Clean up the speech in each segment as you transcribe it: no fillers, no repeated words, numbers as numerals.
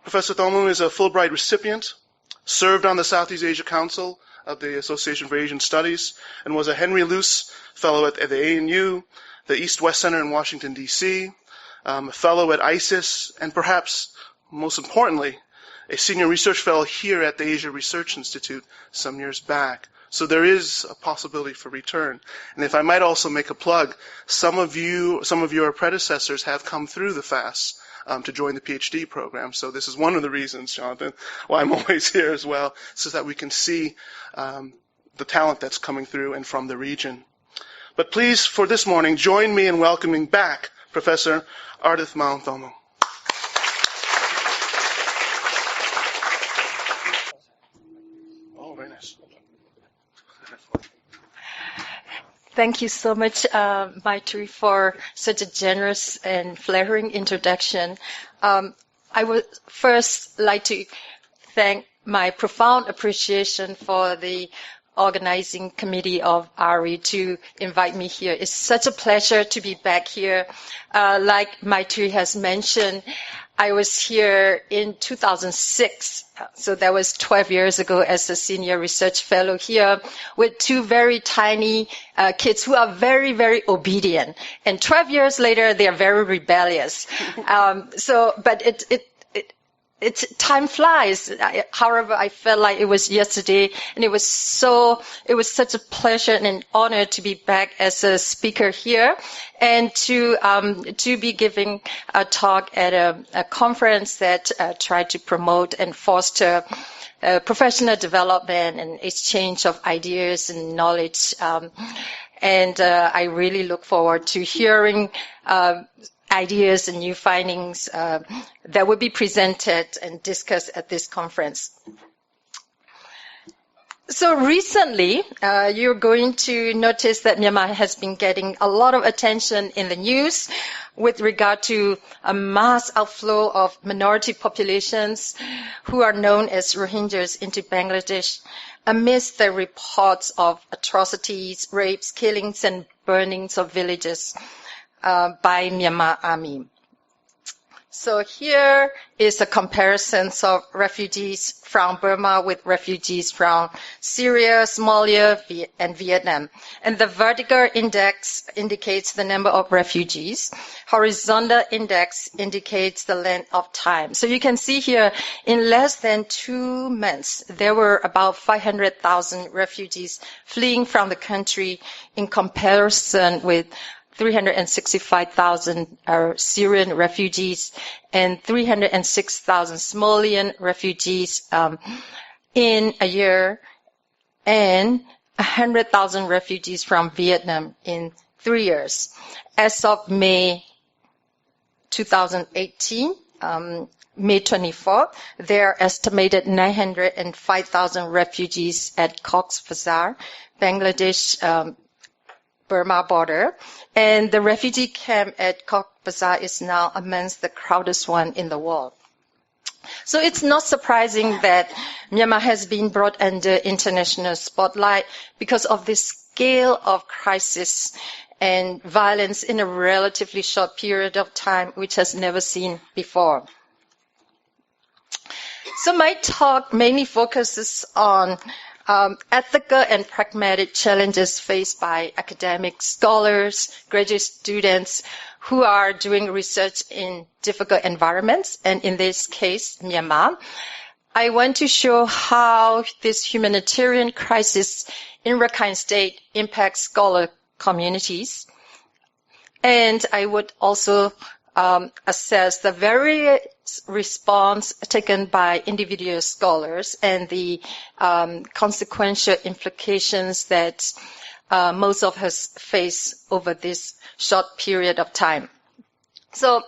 Professor THAWNGHMUNG is a Fulbright recipient, served on the Southeast Asia Council of the Association for Asian Studies, and was a Henry Luce Fellow at the ANU, the East-West Center in Washington, D.C., a fellow at ISIS, and perhaps most importantly, a senior research fellow here at the Asia Research Institute some years back. So there is a possibility for return. And if I might also make a plug, some of your predecessors have come through the FAS to join the PhD program. So this is one of the reasons, Jonathan, why I'm always here as well, so that we can see the talent that's coming through and from the region. But please, for this morning, join me in welcoming back Professor Ardeth Maung THAWNGHMUNG. Oh, very nice. Thank you so much, Maitri, for such a generous and flattering introduction. I would first like to thank my profound appreciation for the organizing committee of ARI to invite me here. It's such a pleasure to be back here. Like Maitri has mentioned, I was here in 2006, so that was 12 years ago as a senior research fellow here with two very tiny kids who are very, very obedient. And 12 years later, they are very rebellious. Time flies. However, I felt like it was yesterday, and it was such a pleasure and an honor to be back as a speaker here, and to be giving a talk at a conference that tried to promote and foster professional development and exchange of ideas and knowledge. I really look forward to hearing ideas and new findings that will be presented and discussed at this conference. So recently, you're going to notice that Myanmar has been getting a lot of attention in the news with regard to a mass outflow of minority populations who are known as Rohingyas into Bangladesh, amidst the reports of atrocities, rapes, killings, and burnings of villages by Myanmar Army. So here is a comparison of refugees from Burma with refugees from Syria, Somalia, and Vietnam. And the vertical index indicates the number of refugees. Horizontal index indicates the length of time. So you can see here, in less than 2 months, there were about 500,000 refugees fleeing from the country in comparison with 365,000 Syrian refugees and 306,000 Somalian refugees in a year, and 100,000 refugees from Vietnam in 3 years. As of May 2018, May 24th, there are estimated 905,000 refugees at Cox's Bazar, Bangladesh, Burma border, and the refugee camp at Cox's Bazar is now amongst the crowded one in the world. So it's not surprising that Myanmar has been brought under international spotlight because of the scale of crisis and violence in a relatively short period of time, which has never seen before. So my talk mainly focuses on ethical and pragmatic challenges faced by academic scholars, graduate students who are doing research in difficult environments, and in this case, Myanmar. I want to show how this humanitarian crisis in Rakhine State impacts scholar communities. And I would also assess the various response taken by individual scholars and the consequential implications that most of us face over this short period of time. So,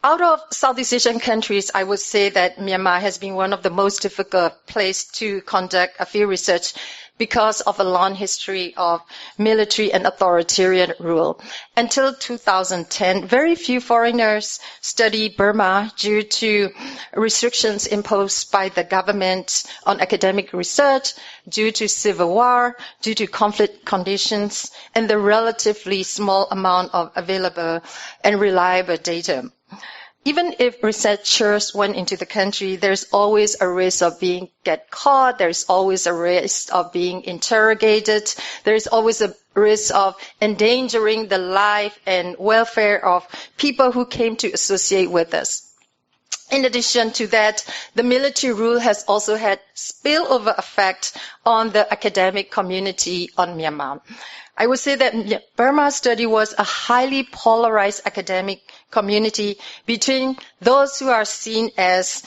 out of Southeast Asian countries, I would say that Myanmar has been one of the most difficult places to conduct a field research because of a long history of military and authoritarian rule. Until 2010, very few foreigners studied Burma due to restrictions imposed by the government on academic research, due to civil war, due to conflict conditions, and the relatively small amount of available and reliable data. even if researchers went into the country, there's always a risk of get caught. There's always a risk of being interrogated. There's always a risk of endangering the life and welfare of people who came to associate with us. In addition to that, the military rule has also had spillover effect on the academic community on Myanmar. I would say that Burma's study was a highly polarized academic community between those who are seen as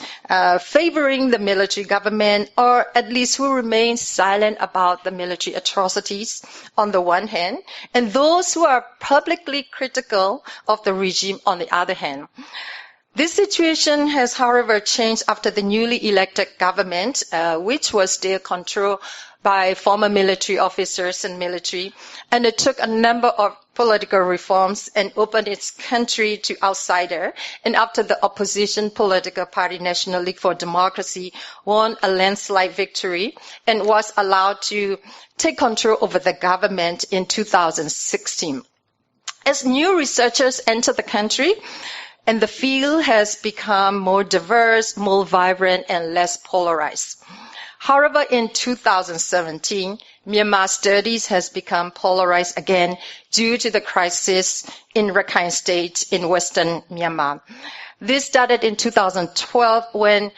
favoring the military government, or at least who remain silent about the military atrocities on the one hand, and those who are publicly critical of the regime on the other hand. This situation has, however, changed after the newly elected government, which was still controlled by former military officers and military, undertook a number of political reforms and opened its country to outsiders. And after the opposition political party National League for Democracy won a landslide victory and was allowed to take control over the government in 2016. As new researchers enter the country, and the field has become more diverse, more vibrant, and less polarized. However, in 2017, Myanmar studies has become polarized again due to the crisis in Rakhine State in western Myanmar. This started in 2012 when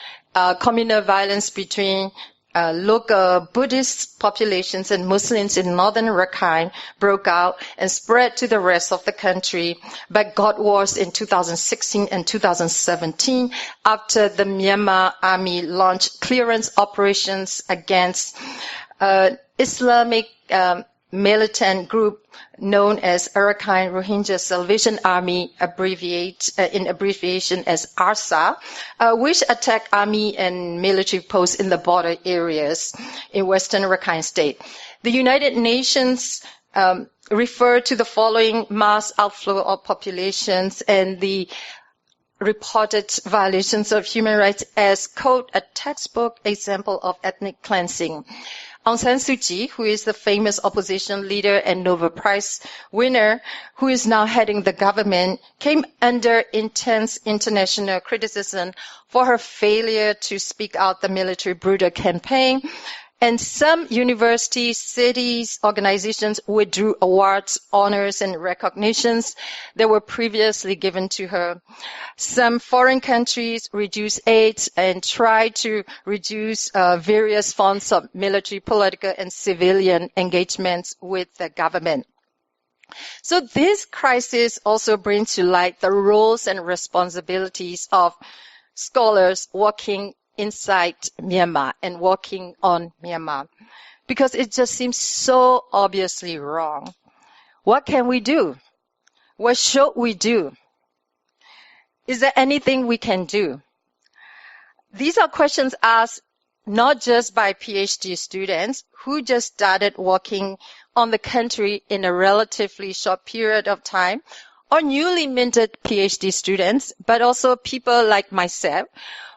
communal violence between local Buddhist populations and Muslims in Northern Rakhine broke out and spread to the rest of the country, but got worse in 2016 and 2017 after the Myanmar army launched clearance operations against Islamic militant group known as Rakhine Rohingya Salvation Army, in abbreviation as ARSA, which attacked army and military posts in the border areas in western Rakhine State. The United Nations referred to the following mass outflow of populations and the reported violations of human rights as, quote, a textbook example of ethnic cleansing. Aung San Suu Kyi, who is the famous opposition leader and Nobel Prize winner, who is now heading the government, came under intense international criticism for her failure to speak out the military brutal campaign. And some universities, cities, organizations withdrew awards, honors, and recognitions that were previously given to her. Some foreign countries reduced aid and tried to reduce various forms of military, political, and civilian engagements with the government. So this crisis also brings to light the roles and responsibilities of scholars working inside Myanmar and working on Myanmar, because it just seems so obviously wrong. What can we do? What should we do? Is there anything we can do? These are questions asked not just by PhD students who just started working on the country in a relatively short period of time, or newly minted PhD students, but also people like myself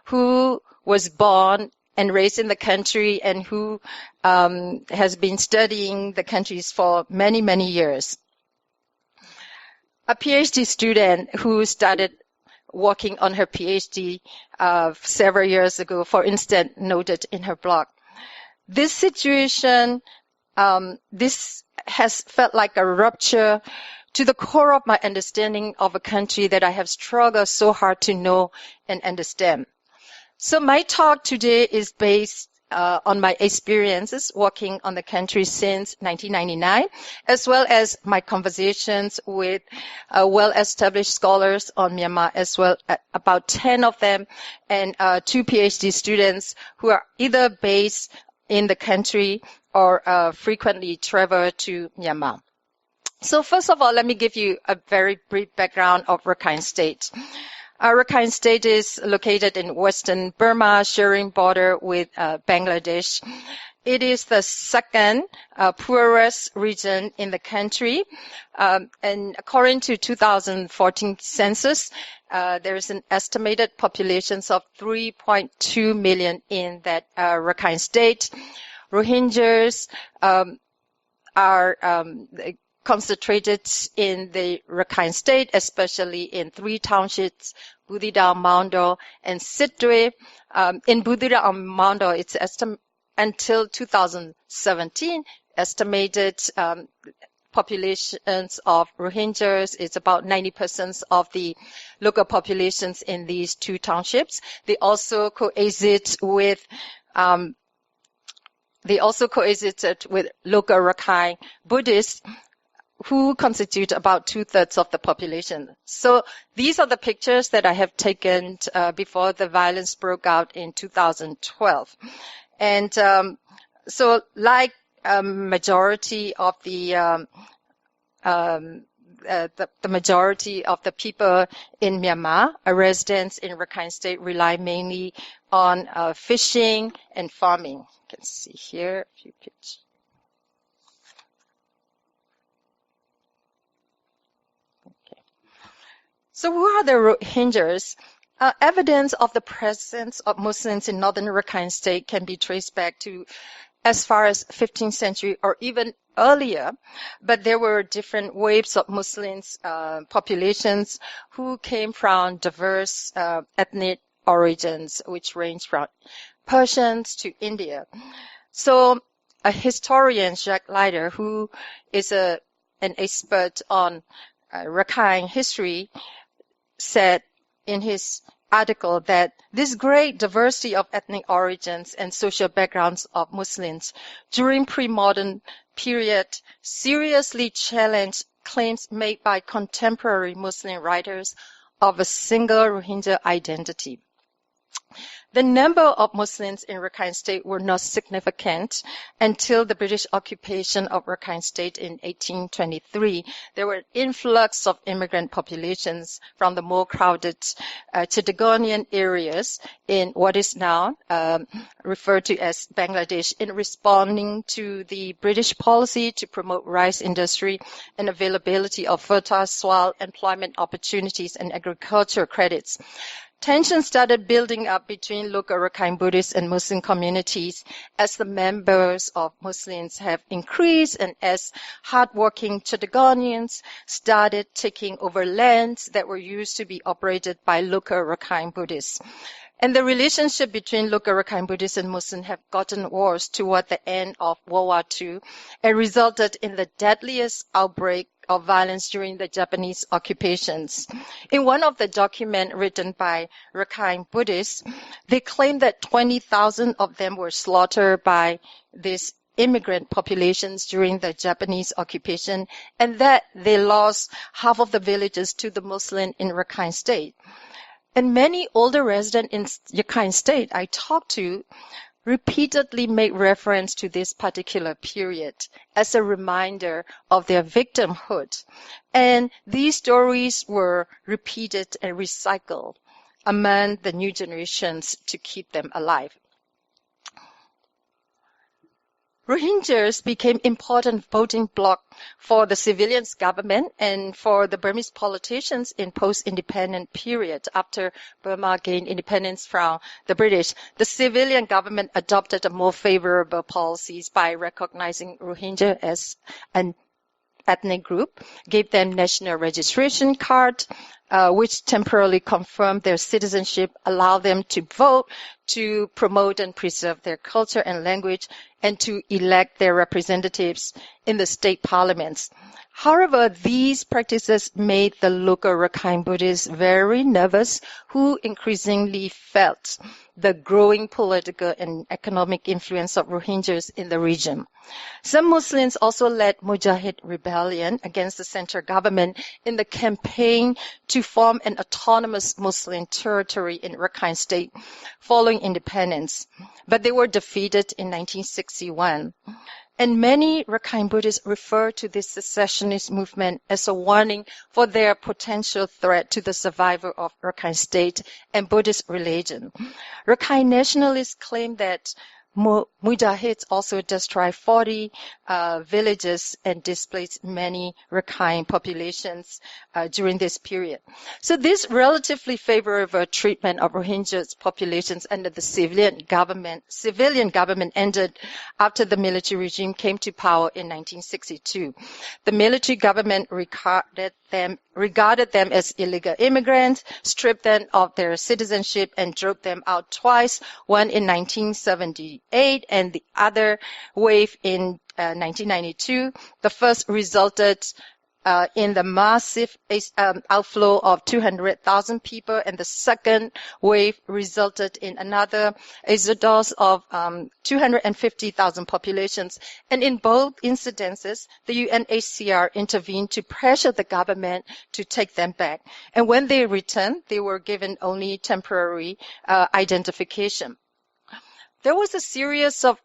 who was born and raised in the country and who has been studying the countries for many, many years. A PhD student who started working on her PhD several years ago, for instance, noted in her blog, this situation, this has felt like a rupture to the core of my understanding of a country that I have struggled so hard to know and understand. So my talk today is based on my experiences working on the country since 1999, as well as my conversations with well-established scholars on Myanmar, as well about 10 of them, and 2 PhD students who are either based in the country or frequently travel to Myanmar. So first of all, let me give you a very brief background of Rakhine State. Rakhine State is located in western Burma, sharing border with Bangladesh. It is the second poorest region in the country. And according to 2014 census, there is an estimated population of 3.2 million in that Rakhine State. Rohingyas are concentrated in the Rakhine State, especially in 3 townships, Budida, Maundo, and Sidwe. In Budida and Maundo, it's until 2017, estimated populations of Rohingyas is about 90% of the local populations in these 2 townships. They also coexisted with local Rakhine Buddhists, who constitute about 2/3 of the population. So these are the pictures that I have taken before the violence broke out in 2012. And so like majority of the majority of the people in Myanmar, residents in Rakhine State rely mainly on fishing and farming. You can see here a few pictures. So who are the Rohingyas? Evidence of the presence of Muslims in Northern Rakhine State can be traced back to as far as 15th century or even earlier, but there were different waves of Muslims, populations who came from diverse ethnic origins, which range from Persians to India. So a historian, Jacques Leiter, who is an expert on Rakhine history, said in his article that this great diversity of ethnic origins and social backgrounds of Muslims during pre-modern period seriously challenged claims made by contemporary Muslim writers of a single Rohingya identity. The number of Muslims in Rakhine State were not significant until the British occupation of Rakhine State in 1823. There were an influx of immigrant populations from the more crowded Chittagonian areas in what is now referred to as Bangladesh, in responding to the British policy to promote rice industry and availability of fertile soil, employment opportunities, and agricultural credits. Tensions started building up between local Rakhine Buddhist and Muslim communities as the members of Muslims have increased and as hardworking Chittagonians started taking over lands that were used to be operated by local Rakhine Buddhists. And the relationship between local Rakhine Buddhists and Muslims have gotten worse toward the end of World War II and resulted in the deadliest outbreak of violence during the Japanese occupations. In one of the documents written by Rakhine Buddhists, they claim that 20,000 of them were slaughtered by these immigrant populations during the Japanese occupation, and that they lost half of the villages to the Muslim in Rakhine State. And many older residents in Rakhine State I talked to repeatedly make reference to this particular period as a reminder of their victimhood. And these stories were repeated and recycled among the new generations to keep them alive. Rohingyas became important voting bloc for the civilian government and for the Burmese politicians in post-independent period. After Burma gained independence from the British, the civilian government adopted a more favorable policies by recognizing Rohingya as an ethnic group, gave them national registration card, which temporarily confirmed their citizenship, allowed them to vote, to promote and preserve their culture and language, and to elect their representatives in the state parliaments. However, these practices made the local Rakhine Buddhists very nervous, who increasingly felt the growing political and economic influence of Rohingyas in the region. Some Muslims also led Mujahid rebellion against the central government in the campaign to form an autonomous Muslim territory in Rakhine State following independence, but they were defeated in 1961. And many Rakhine Buddhists refer to this secessionist movement as a warning for their potential threat to the survival of Rakhine State and Buddhist religion. Rakhine nationalists claim that Mujahids also destroyed 40 villages and displaced many Rakhine populations during this period. So this relatively favorable treatment of Rohingyas populations under the civilian government ended after the military regime came to power in 1962. The military government regarded them as illegal immigrants, stripped them of their citizenship, and drove them out twice, one in 1978 and the other wave in 1992. The first resulted in the massive outflow of 200,000 people, and the second wave resulted in another exodus of 250,000 populations. And in both incidences, the UNHCR intervened to pressure the government to take them back. And when they returned, they were given only temporary identification. There was a series of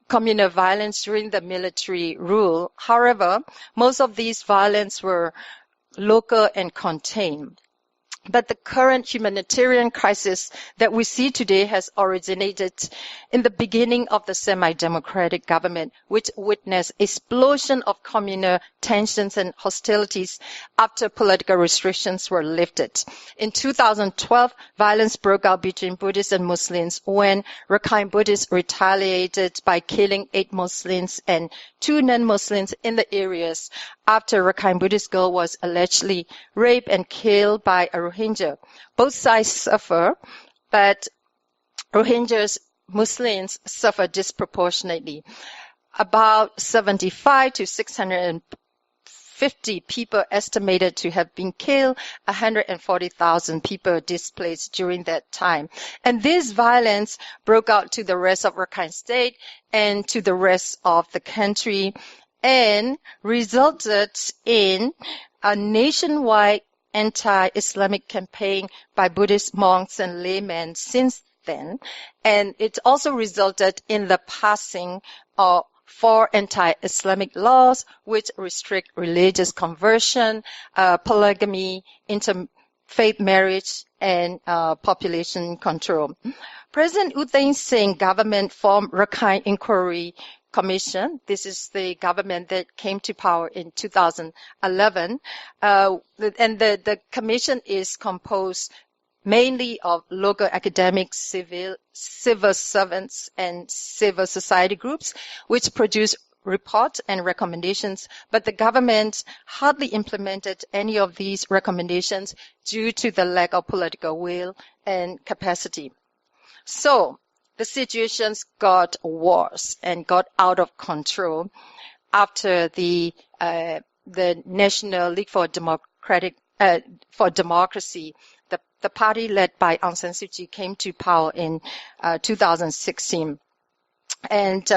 communal violence during the military rule. However, most of these violence were local and contained. But the current humanitarian crisis that we see today has originated in the beginning of the semi-democratic government, which witnessed explosion of communal tensions and hostilities after political restrictions were lifted. In 2012, violence broke out between Buddhists and Muslims when Rakhine Buddhists retaliated by killing 8 Muslims and 2 non-Muslims in the areas after a Rakhine Buddhist girl was allegedly raped and killed by a Rohingya. Both sides suffer, but Rohingyas Muslims suffer disproportionately. About 75 to 650 people estimated to have been killed, 140,000 people displaced during that time. And this violence broke out to the rest of Rakhine State and to the rest of the country, and resulted in a nationwide anti-Islamic campaign by Buddhist monks and laymen since then. And it also resulted in the passing of 4 anti-Islamic laws which restrict religious conversion, polygamy, interfaith marriage, and population control. President U Thein Sein government formed Rakhine Inquiry Commission. This is the government that came to power in 2011. And the commission is composed mainly of local academics, civil servants, and civil society groups, which produce reports and recommendations. But the government hardly implemented any of these recommendations due to the lack of political will and capacity. So the situations got worse and got out of control after the National League for Democracy, the party led by Aung San Suu Kyi, came to power in 2016. And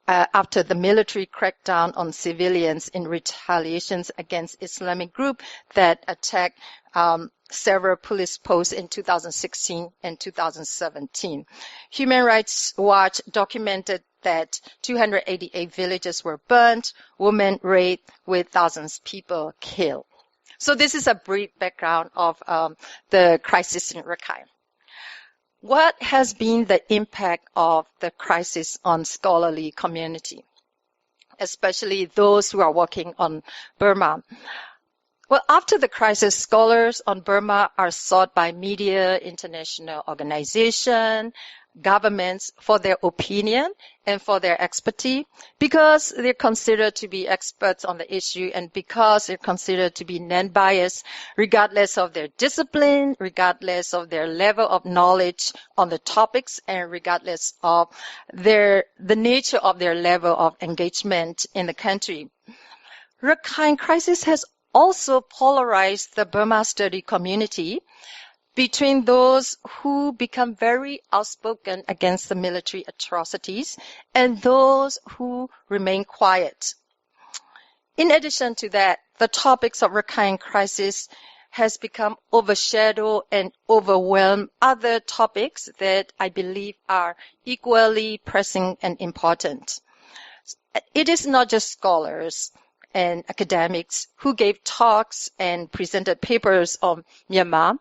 after the military crackdown on civilians in retaliations against Islamic group that attacked several police posts in 2016 and 2017. Human Rights Watch documented that 288 villages were burned, women raped, with thousands of people killed. So this is a brief background of the crisis in Rakhine. What has been the impact of the crisis on scholarly community, especially those who are working on Burma? Well, after the crisis, scholars on Burma are sought by media, international organizations, governments for their opinion and for their expertise, because they're considered to be experts on the issue and because they're considered to be non-biased, regardless of their discipline, regardless of their level of knowledge on the topics, and regardless of the nature of their level of engagement in the country. Rakhine crisis has also polarized the Burma study community between those who become very outspoken against the military atrocities and those who remain quiet. In addition to that, the topics of Rakhine crisis has become overshadowed and overwhelmed other topics that I believe are equally pressing and important. It is not just scholars and academics who gave talks and presented papers on Myanmar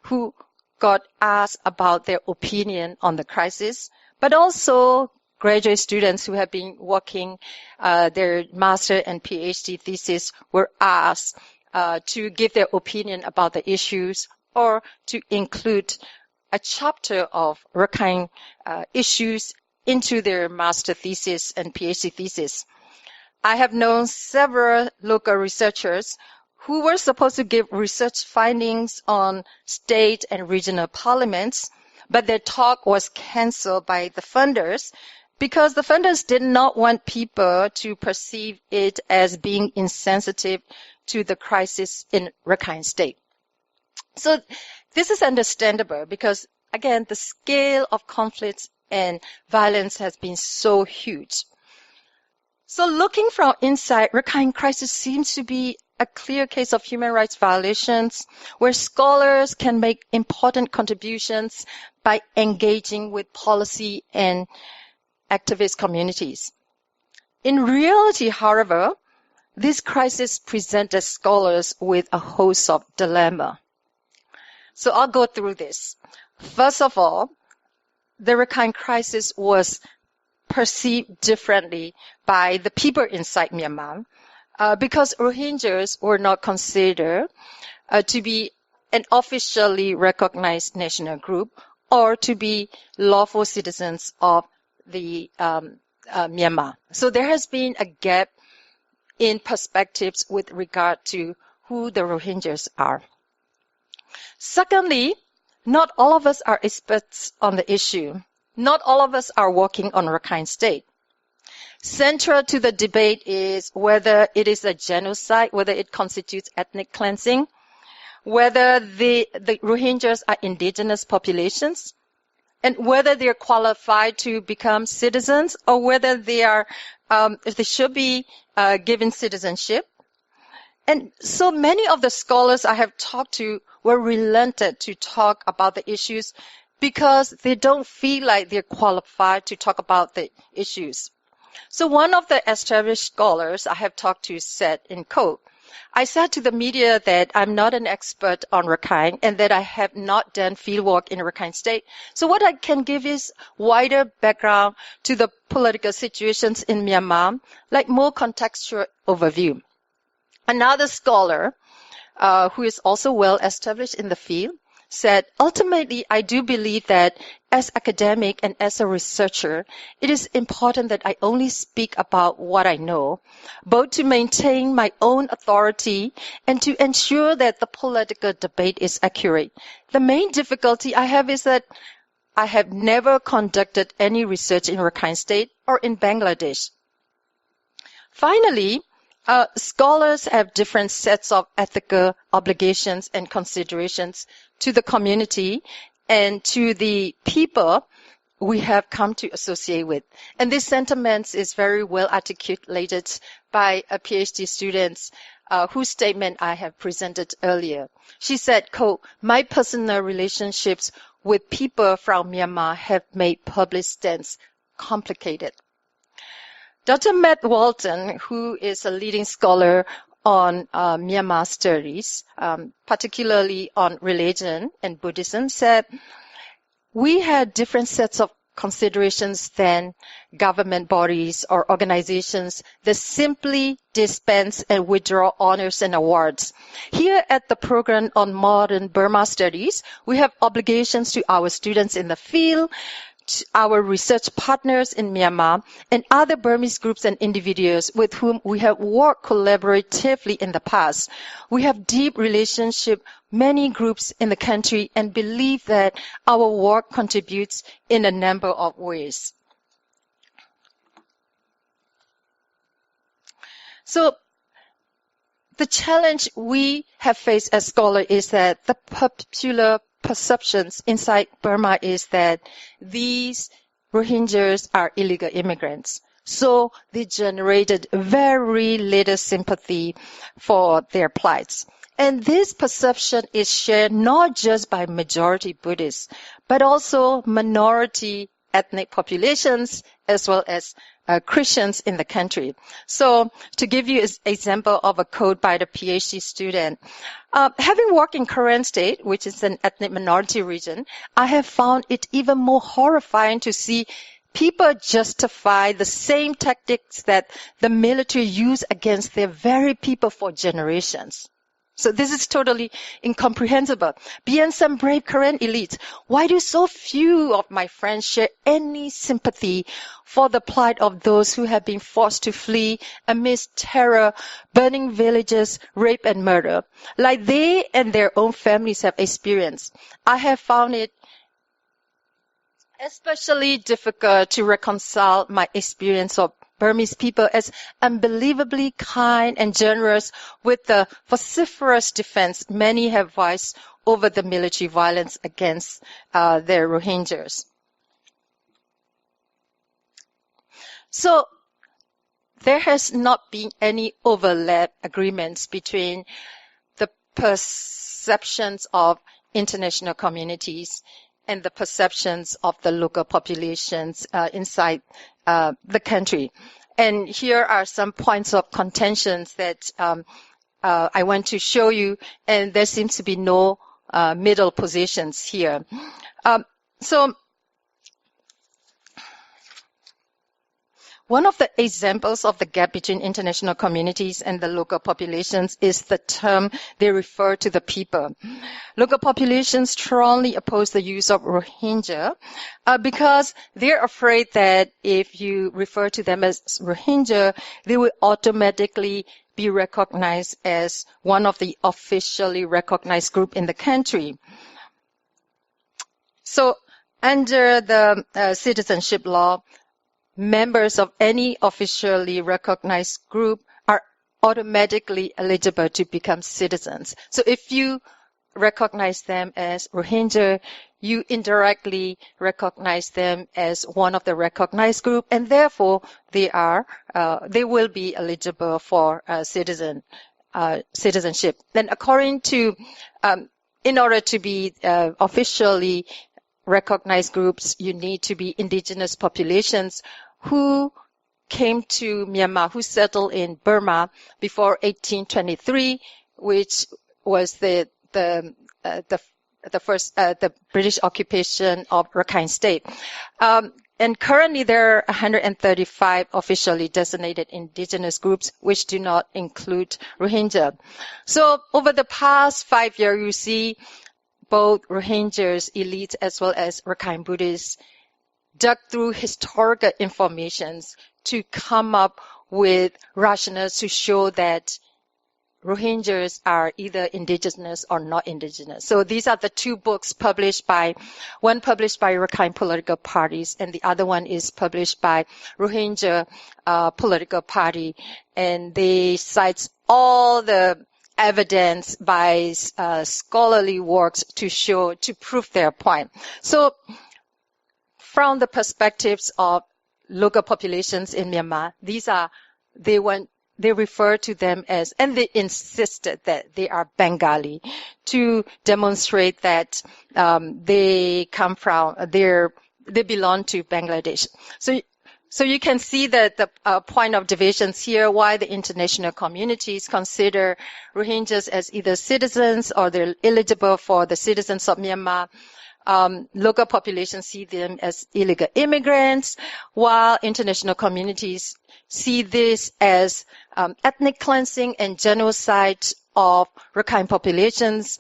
who got asked about their opinion on the crisis, but also graduate students who have been working their master and PhD thesis were asked to give their opinion about the issues or to include a chapter of Rakhine issues into their master thesis and PhD thesis. I have known several local researchers who were supposed to give research findings on state and regional parliaments, but their talk was canceled by the funders because the funders did not want people to perceive it as being insensitive to the crisis in Rakhine State. So this is understandable because, again, the scale of conflicts and violence has been so huge. So looking from inside, Rakhine crisis seems to be a clear case of human rights violations where scholars can make important contributions by engaging with policy and activist communities. In reality, however, this crisis presented scholars with a host of dilemmas. So I'll go through this. First of all, the Rakhine crisis was perceived differently by the people inside Myanmar because Rohingyas were not considered to be an officially recognized national group or to be lawful citizens of the Myanmar. So there has been a gap in perspectives with regard to who the Rohingyas are. Secondly, not all of us are experts on the issue. Not all of us are working on Rakhine State. Central to the debate is whether it is a genocide, whether it constitutes ethnic cleansing, whether the Rohingyas are indigenous populations, and whether they are qualified to become citizens or whether they are, if they should be given citizenship. And so many of the scholars I have talked to were reluctant to talk about the issues because they don't feel like they're qualified to talk about the issues. So one of the established scholars I have talked to said in quote, I said to the media that I'm not an expert on Rakhine and that I have not done fieldwork in Rakhine State. So what I can give is wider background to the political situations in Myanmar, like more contextual overview. Another scholar, who is also well established in the field, said, ultimately, I do believe that as academic and as a researcher, it is important that I only speak about what I know, both to maintain my own authority and to ensure that the political debate is accurate. The main difficulty I have is that I have never conducted any research in Rakhine State or in Bangladesh. Finally, scholars have different sets of ethical obligations and considerations to the community and to the people we have come to associate with. And this sentiment is very well articulated by a PhD student whose statement I have presented earlier. She said, quote, my personal relationships with people from Myanmar have made public stance complicated. Dr. Matt Walton, who is a leading scholar on Myanmar studies, particularly on religion and Buddhism, said, we had different sets of considerations than government bodies or organizations that simply dispense and withdraw honors and awards. Here at the program on modern Burma studies, we have obligations to our students in the field, our research partners in Myanmar, and other Burmese groups and individuals with whom we have worked collaboratively in the past. We have deep relationship, many groups in the country, and believe that our work contributes in a number of ways. So, the challenge we have faced as scholars is that the popular perceptions inside Burma is that these Rohingyas are illegal immigrants. So they generated very little sympathy for their plights. And this perception is shared not just by majority Buddhists, but also minority ethnic populations as well as Christians in the country. So to give you an example of a quote by the PhD student, having worked in Karen State, which is an ethnic minority region, I have found it even more horrifying to see people justify the same tactics that the military used against their very people for generations. So this is totally incomprehensible. Beyond some brave Karen elites, why do so few of my friends share any sympathy for the plight of those who have been forced to flee amidst terror, burning villages, rape and murder, like they and their own families have experienced? I have found it especially difficult to reconcile my experience of Burmese people as unbelievably kind and generous with the vociferous defense many have voiced over the military violence against their Rohingyas. So there has not been any overlap agreements between the perceptions of international communities and the perceptions of the local populations inside the country. And here are some points of contentions that I want to show you, and there seems to be no middle positions here. So one of the examples of the gap between international communities and the local populations is the term they refer to the people. Local populations strongly oppose the use of Rohingya because they're afraid that if you refer to them as Rohingya, they will automatically be recognized as one of the officially recognized group in the country. So under the citizenship law, members of any officially recognized group are automatically eligible to become citizens. So if you recognize them as Rohingya, you indirectly recognize them as one of the recognized group, and therefore they will be eligible for citizenship. Then according to, in order to be officially recognized groups, you need to be indigenous populations who came to Myanmar, who settled in Burma before 1823, which was the British occupation of Rakhine State. And currently there are 135 officially designated indigenous groups, which do not include Rohingya. So over the past 5 years, you see both Rohingyas, elites, as well as Rakhine Buddhists dug through historical information to come up with rationales to show that Rohingyas are either indigenous or not indigenous. So these are the two books one published by Rakhine political parties, and the other one is published by Rohingya political party, and they cite all the evidence by scholarly works to prove their point. So from the perspectives of local populations in Myanmar, they refer to them as, and they insisted that they are Bengali to demonstrate that they belong to Bangladesh. So you can see that the point of divisions here, why the international communities consider Rohingyas as either citizens or they're eligible for the citizens of Myanmar. Local populations see them as illegal immigrants, while international communities see this as ethnic cleansing and genocide of Rakhine populations.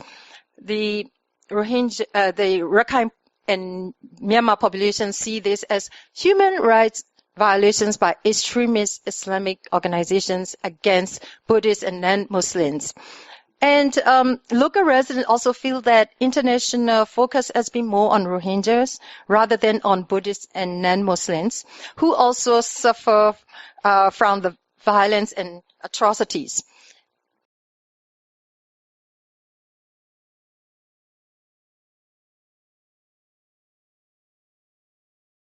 The Rakhine and Myanmar populations see this as human rights violations by extremist Islamic organizations against Buddhists and non-Muslims. And local residents also feel that international focus has been more on Rohingyas rather than on Buddhists and non-Muslims, who also suffer from the violence and atrocities.